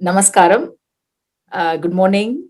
Namaskaram. Good morning.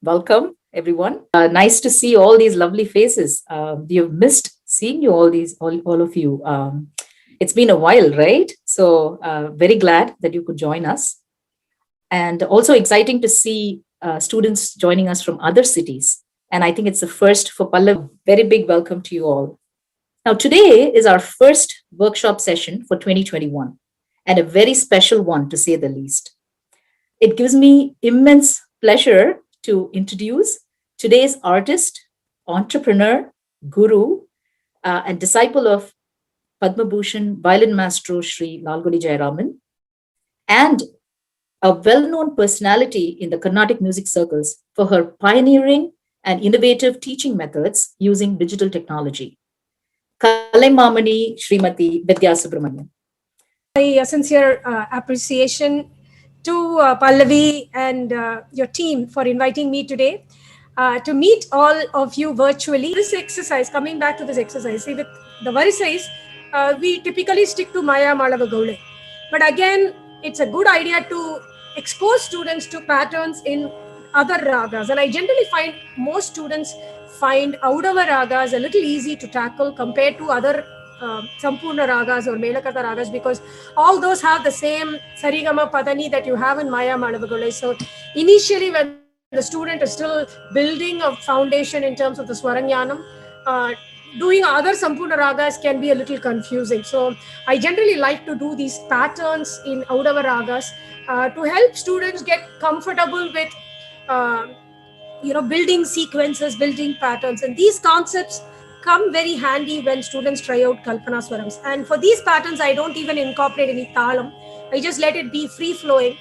Welcome, everyone. Nice to see all these lovely faces. We have missed seeing you all of you. It's been a while, right? So very glad that you could join us, and also exciting to see students joining us from other cities. And I think it's the first for Pallav. Very big welcome to you all. Now, today is our first workshop session for 2021, and a very special one to say the least. It gives me immense pleasure to introduce today's artist, entrepreneur, guru, and disciple of Padma Bhushan violin maestro Sri Lalgudi Jayaraman, and a well known personality in the Carnatic music circles for her pioneering and innovative teaching methods using digital technology. Kalaimamani Srimati Vidya Subramanian. My sincere appreciation to Pallavi and your team for inviting me today to meet all of you virtually. This exercise, coming back to this exercise, see, with the Varisais, we typically stick to Maya Malava Gaule. But again, it's a good idea to expose students to patterns in other ragas. And I generally find most students find Audava ragas a little easy to tackle compared to other Sampurna ragas or Melakata ragas, because all those have the same Sarigama Padani that you have in Maya Malavagule. So initially, when the student is still building a foundation in terms of the Swarangyanam, doing other Sampurna ragas can be a little confusing. So I generally like to do these patterns in Audava ragas to help students get comfortable with building sequences, building patterns. And these concepts come very handy when students try out Kalpana Swarams. And for these patterns, I don't even incorporate any talam. I just let it be free flowing.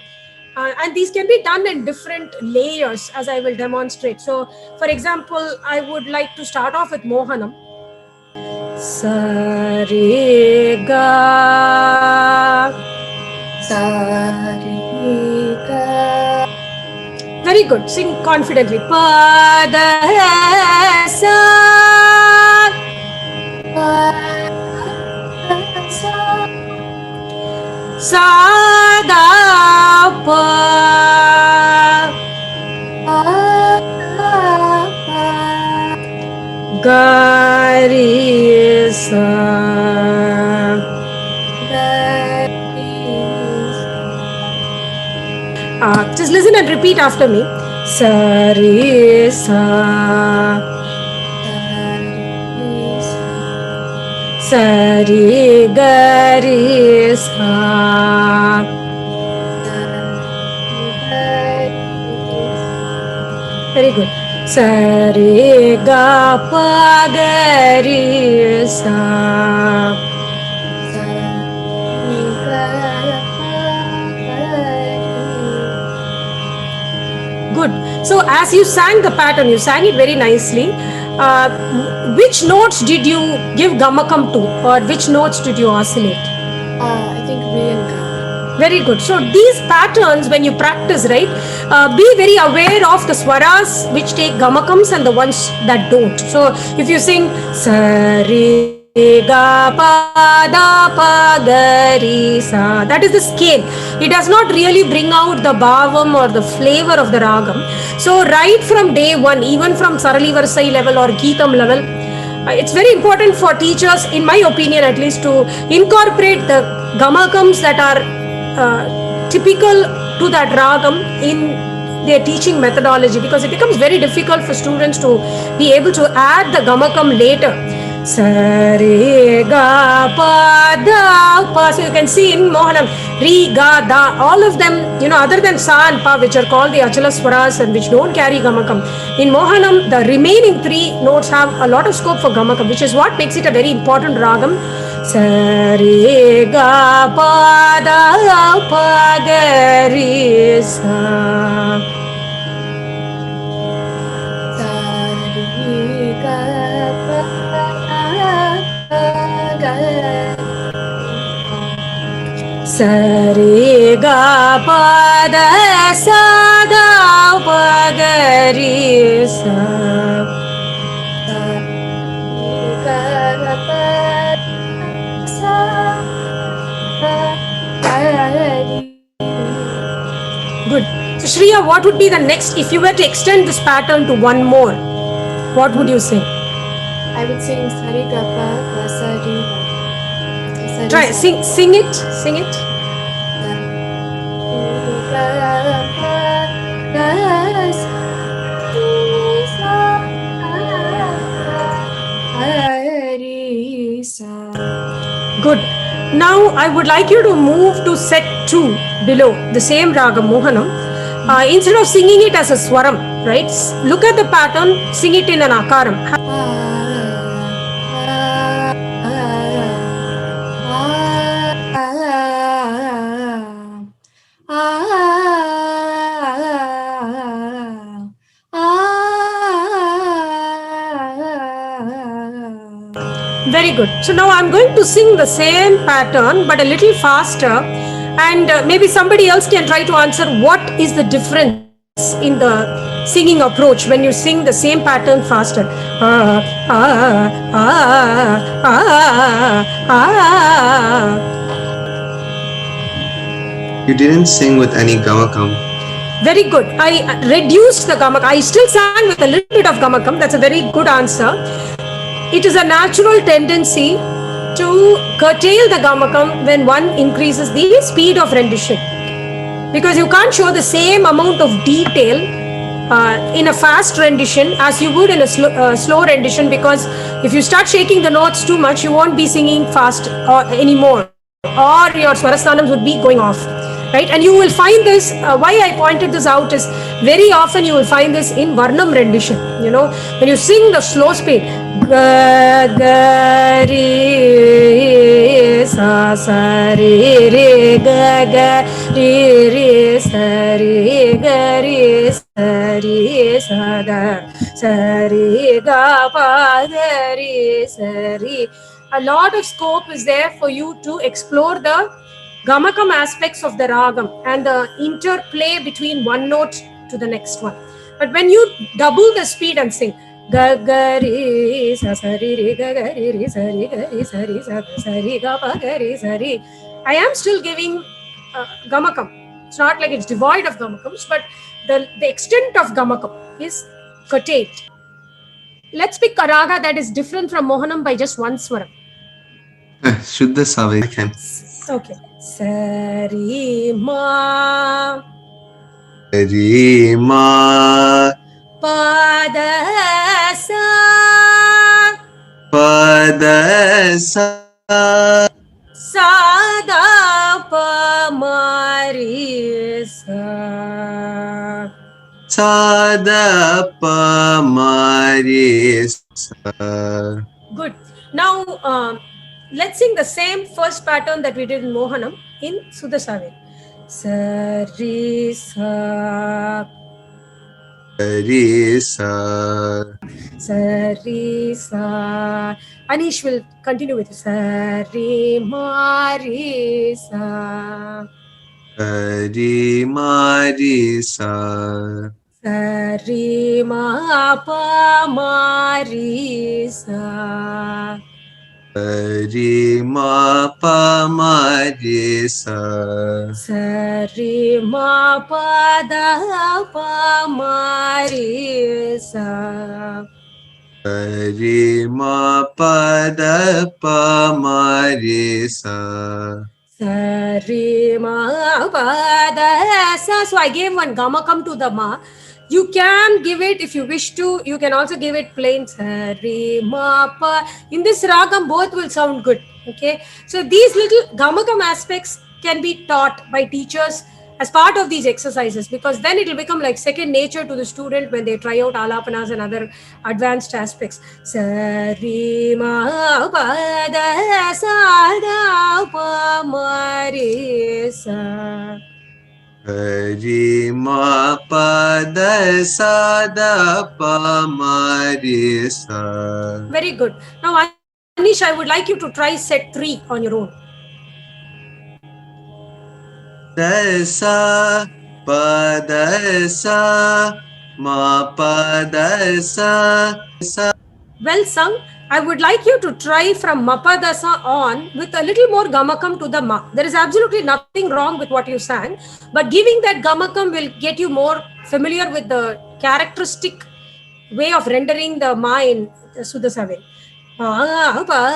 And these can be done in different layers, as I will demonstrate. So, for example, I would like to start off with Mohanam. Sa re ga, sa re ga. Very good. Sing confidently. Pa da sa, sa da pa, ga re sa. Just listen and repeat after me. Sa re sa, sa re ga re sa, very good. Sa re ga pa ga re sa. Good. So as you sang the pattern, you sang it very nicely. Which notes did you give gamakam to, or which notes did you oscillate? I think Re and Ga. Very good. So these patterns, when you practice, right, be very aware of the swaras which take gamakams and the ones that don't. So if you sing sa re ga pa da pa ga re sa, that is the scale. It does not really bring out the bhavam or the flavor of the ragam. So right from day one, even from Sarali Varsai level or Geetam level, it's very important for teachers, in my opinion at least, to incorporate the gamakams that are typical to that ragam in their teaching methodology, because it becomes very difficult for students to be able to add the gamakam later. Sa re ga pa da pa. So you can see in Mohanam, re ga da, all of them, other than sa and pa, which are called the achala swaras and which don't carry gamakam. In Mohanam, the remaining three notes have a lot of scope for gamakam, which is what makes it a very important ragam. Sa re ga pa da pa ga re sa. Sa re ga pa da sa da pa ga re sa. Good. So Shriya, what would be the next, if you were to extend this pattern to one more, what would you sing? I would sing Sari Gapa Sari. Try, sing it, sing it. Good. Now I would like you to move to set 2 below, the same raga Mohanam. Instead of singing it as a swaram, right? Look at the pattern, sing it in an akaram. Very good. So now I'm going to sing the same pattern but a little faster, and maybe somebody else can try to answer what is the difference in the singing approach when you sing the same pattern faster. You didn't sing with any gamakam. Very good. I reduced the gamakam. I still sang with a little bit of gamakam. That's a very good answer. It is a natural tendency to curtail the gamakam when one increases the speed of rendition, because you can't show the same amount of detail in a fast rendition as you would in a slow rendition, because if you start shaking the notes too much, you won't be singing fast anymore, or your swarasthanams would be going off, right? And you will find this, why I pointed this out is very often you will find this in varnam rendition. You know, when you sing the slow speed, ga ga re sa sa re re ga ga re re sa re ga re sa re sa ga sa re ga pa ga re sa re. A lot of scope is there for you to explore the gamakam aspects of the ragam and the interplay between one note to the next one. But when you double the speed and sing ga ga re sa sa re re ga ga re re sa re ga re sa re sa re ga pa ga re sa re, I am still giving gamakam. It's not like it's devoid of gamakams, but the extent of gamakam is curtailed. Let's pick a raga that is different from Mohanam by just one swaram. Shuddha Savai. I can. Okay. Sari ma Sari ma pada sa pada sa sada pa mari sa sada pa mari sa. Good. Now let's sing the same first pattern that we did in Mohanam in Shuddha Savai. Sari sa Sari sa Sari sa. Anish will continue with Sari mari sa Sari mari sa Sari ma pa mari sa Sari ma pa mari sa Sari ma pa da pa mari sa Sari ma pa da pa mari sa Sari ma pa da sa. So I gave one gamakam to the ma. You can give it, if you wish to, you can also give it plain Sari ma pa. In this ragam, both will sound good. Okay, so these little gamakam aspects can be taught by teachers as part of these exercises, because then it will become like second nature to the student when they try out alapanas and other advanced aspects. Sari ma pa da sa da pa ma re sa. Sari ma pa da sa da pa ma re sa. Very good. Now Anish, I would like you to try set 3 on your own. Da sa pa da sa ma pa da sa. Well sung. I would like you to try from Mapadasa on with a little more gamakam to the ma. There is absolutely nothing wrong with what you sang, but giving that gamakam will get you more familiar with the characteristic way of rendering the ma in Sudasave. Mapadasa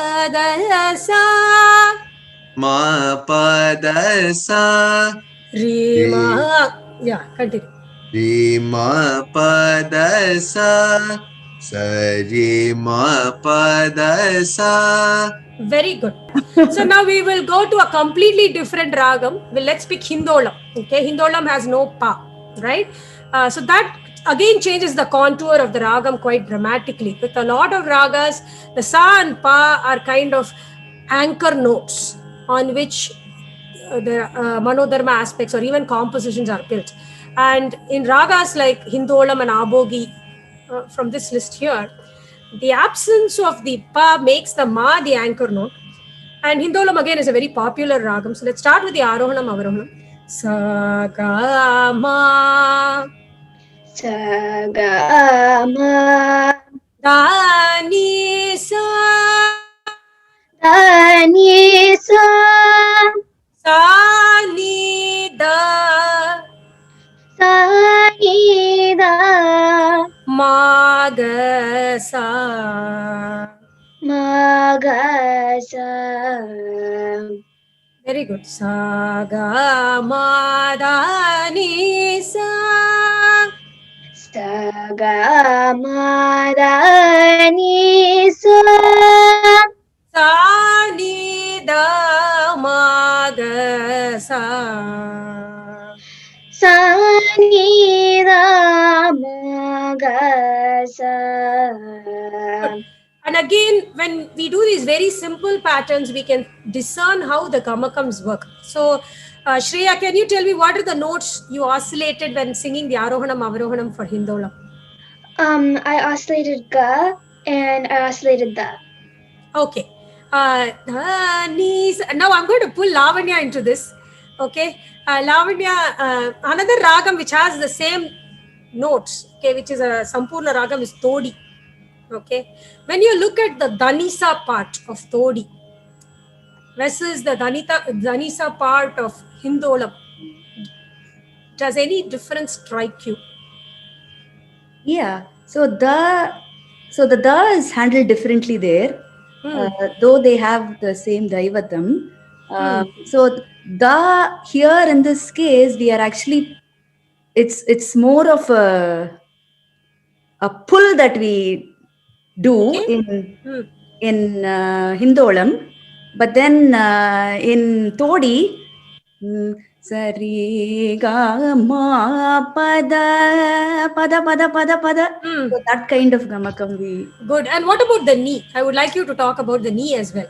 Ma pa da sa. Re ma. Yeah, continue. Re ma pa da sa. Sa re ma pa da sa. Very good. So now we will go to a completely different ragam. Well, let's pick Hindolam. Okay, Hindolam has no pa, right? So that again changes the contour of the ragam quite dramatically. With a lot of ragas, the sa and pa are kind of anchor notes on which the manodharma aspects or even compositions are built. And in ragas like Hindolam and Abogi, from this list here, the absence of the pa makes the ma the anchor note. And Hindolam again is a very popular ragam. So let's start with the Arohanam Avarohanam. Sa ga ma Sa ga ma da ni sa da ni sa sa ni da sa ni da ma ga sa. ma ga sa. Very good. Sa ga ma da ni sa Sa ga ma da ni sa sa ni da ma ga sa. sa ni da ma ga sa. And again, when we do these very simple patterns, we can discern how the gamakams work. So, Shreya, can you tell me what are the notes you oscillated when singing the Arohanam Avarohanam for Hindolam? I oscillated ga and I oscillated da. Okay. Now I'm going to pull Lavanya into this. Okay. Lavanya, another ragam which has the same notes, okay, which is a Sampurna ragam is Todi. Okay. When you look at the Danisa part of Todi versus the Danisa part of Hindolam, does any difference strike you? Yeah. So the da is handled differently there, though they have the same Daivatam. So da here in this case, we are actually it's more of a pull that we do in Hindolam, but then in Todi. Sari ga ma pada pada pada pada pada. So that kind of gamakam we. Good. And what about the knee? I would like you to talk about the knee as well.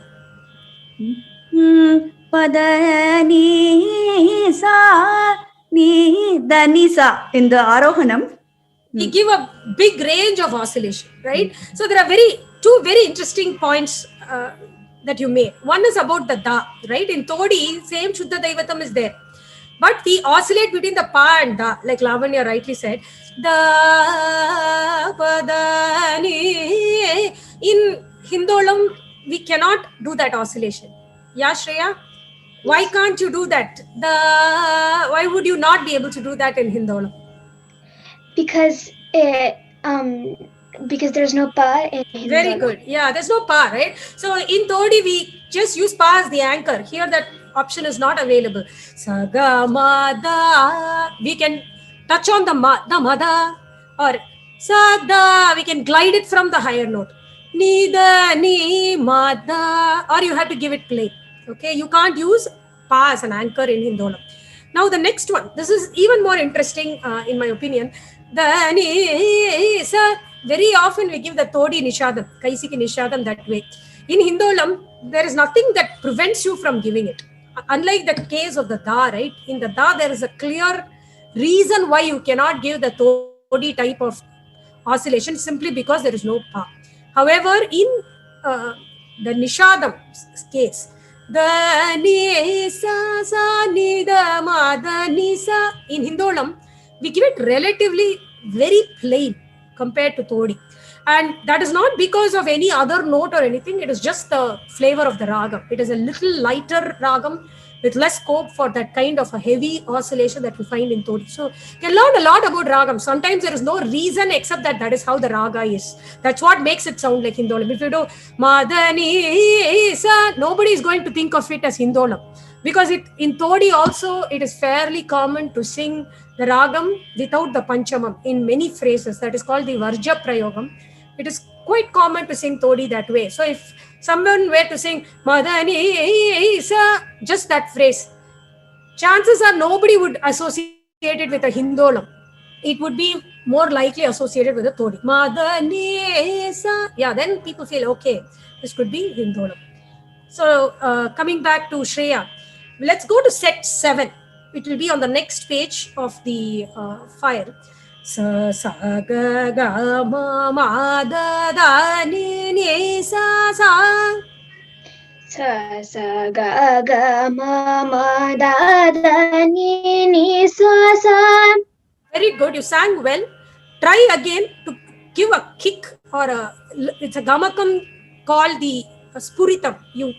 Pada ni sa ni da ni sa in the Arohanam. We give a big range of oscillation, right? So there are two very interesting points that you made. One is about the da, right? In Todi, same Shuddha Daivatam is there. But we oscillate between the pa and da, like Lavanya rightly said. Da, pa, da, ni. In Hindolam, we cannot do that oscillation. Yeah, Shreya? Why can't you do that? Why would you not be able to do that in Hindolam? Because there's no pa in Hindolam. Very good. Yeah, there's no pa, right? So in Todi, we just use pa as the anchor. Here, that option is not available. Sa ga ma da. We can touch on the ma da, or sa da. We can glide it from the higher note. Ni da ni ma da, or you have to give it play. Okay, you can't use pa as an anchor in Hindolam. Now the next one. This is even more interesting, in my opinion. The ni sa. Very often we give the Todi Nishadam, Kaisiki Nishadam that way. In Hindolam, there is nothing that prevents you from giving it. Unlike the case of the Da, right? In the Da, there is a clear reason why you cannot give the Todi type of oscillation simply because there is no Pa. However, in the Nishadam case, the ni sa sa ni da ma da ni sa, in Hindolam, we give it relatively very plain compared to Todi. And that is not because of any other note or anything. It is just the flavor of the ragam. It is a little lighter ragam with less scope for that kind of a heavy oscillation that we find in Todi. So you can learn a lot about ragam. Sometimes there is no reason except that is how the raga is. That's what makes it sound like Hindolam. If you do Madani Sa, nobody is going to think of it as Hindolam. Because in Todi also, it is fairly common to sing the ragam without the panchamam in many phrases. That is called the Varja Prayogam. It is quite common to sing Todi that way. So if someone were to sing Madani Sa, just that phrase, chances are nobody would associate it with a Hindolam. It would be more likely associated with a Todi. Madani Sa. Yeah, then people feel, okay, this could be Hindolam. So coming back to Shreya, let's go to set 7. It will be on the next page of the file. Sa sa ga ga ma ma da da ni ni sa sa. Sa sa ga ga ma ma da da ni ni sa sa. Very good. You sang well. Try again to give a kick or it's a gamakam called the spuritam. You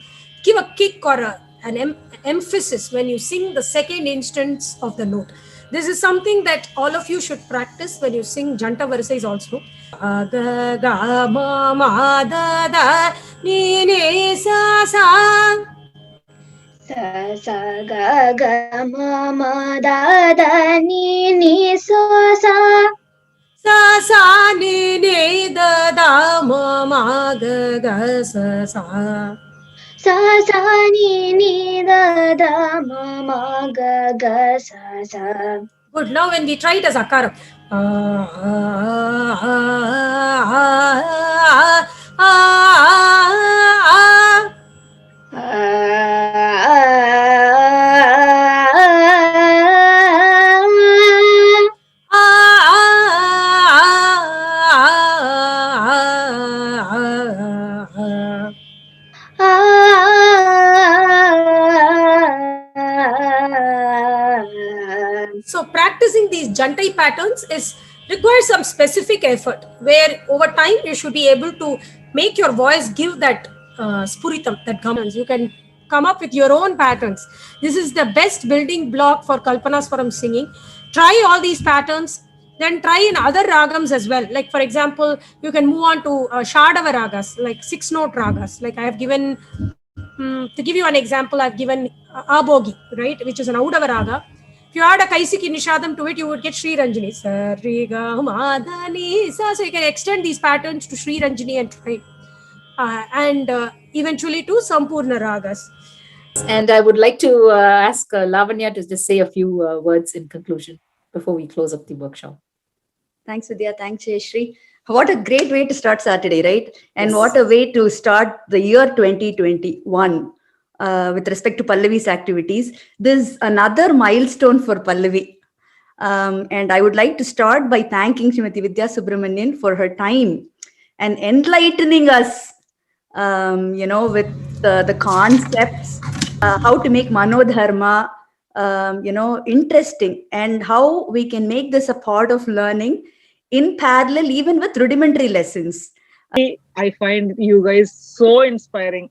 give a kick or an emphasis when you sing the second instance of the note. This is something that all of you should practice when you sing Janta Varisais also. Ga ga ma ma da da ni ni sa sa. Sa sa ga ga ma ma da da ni ni sa sa. Sa sa ni ni da da ma ma ga ga sa sa. Sa sa ni ni da da ma ma ga ga sa sa. Good. Now when we try it as akaram. So practicing these Jantai patterns requires some specific effort where over time you should be able to make your voice give that spuritam, that gamans. You can come up with your own patterns. This is the best building block for Kalpanaswaram singing. Try all these patterns, then try in other ragams as well. Like for example, you can move on to Shadava ragas, like 6-note ragas. Like I have given, to give you an example, I've given Abogi, right, which is an Audava raga. If you add a Kaisiki Nishadam to it, you would get Sri Ranjani. So you can extend these patterns to Sri Ranjani and try. And eventually to Sampurna Ragas. And I would like to ask Lavanya to just say a few words in conclusion before we close up the workshop. Thanks, Vidya. Thanks, Jayashree. What a great way to start Saturday, right? And Yes. what a way to start the year 2021 with respect to Pallavi's activities. This is another milestone for Pallavi. And I would like to start by thanking Srimati Vidya Subramanian for her time and enlightening us, with the concepts, how to make Manodharma, interesting, and how we can make this a part of learning in parallel, even with rudimentary lessons. I find you guys so inspiring.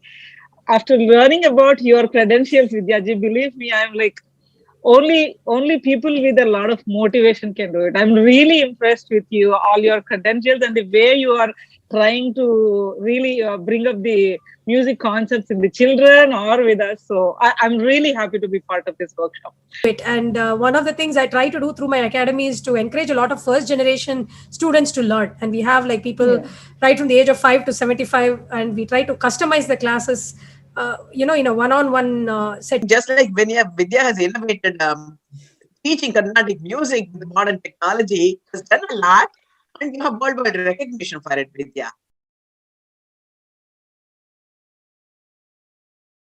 After learning about your credentials, Vidyaji, believe me, I'm like, only people with a lot of motivation can do it. I'm really impressed with you, all your credentials, and the way you are trying to really bring up the music concepts in the children or with us. So I'm really happy to be part of this workshop. And one of the things I try to do through my academy is to encourage a lot of first generation students to learn. And we have like people right from the age of 5 to 75, and we try to customize the classes, in a one-on-one set. Just like Vidya has innovated teaching Carnatic music with modern technology, has done a lot, and you have worldwide recognition for it, Vidya.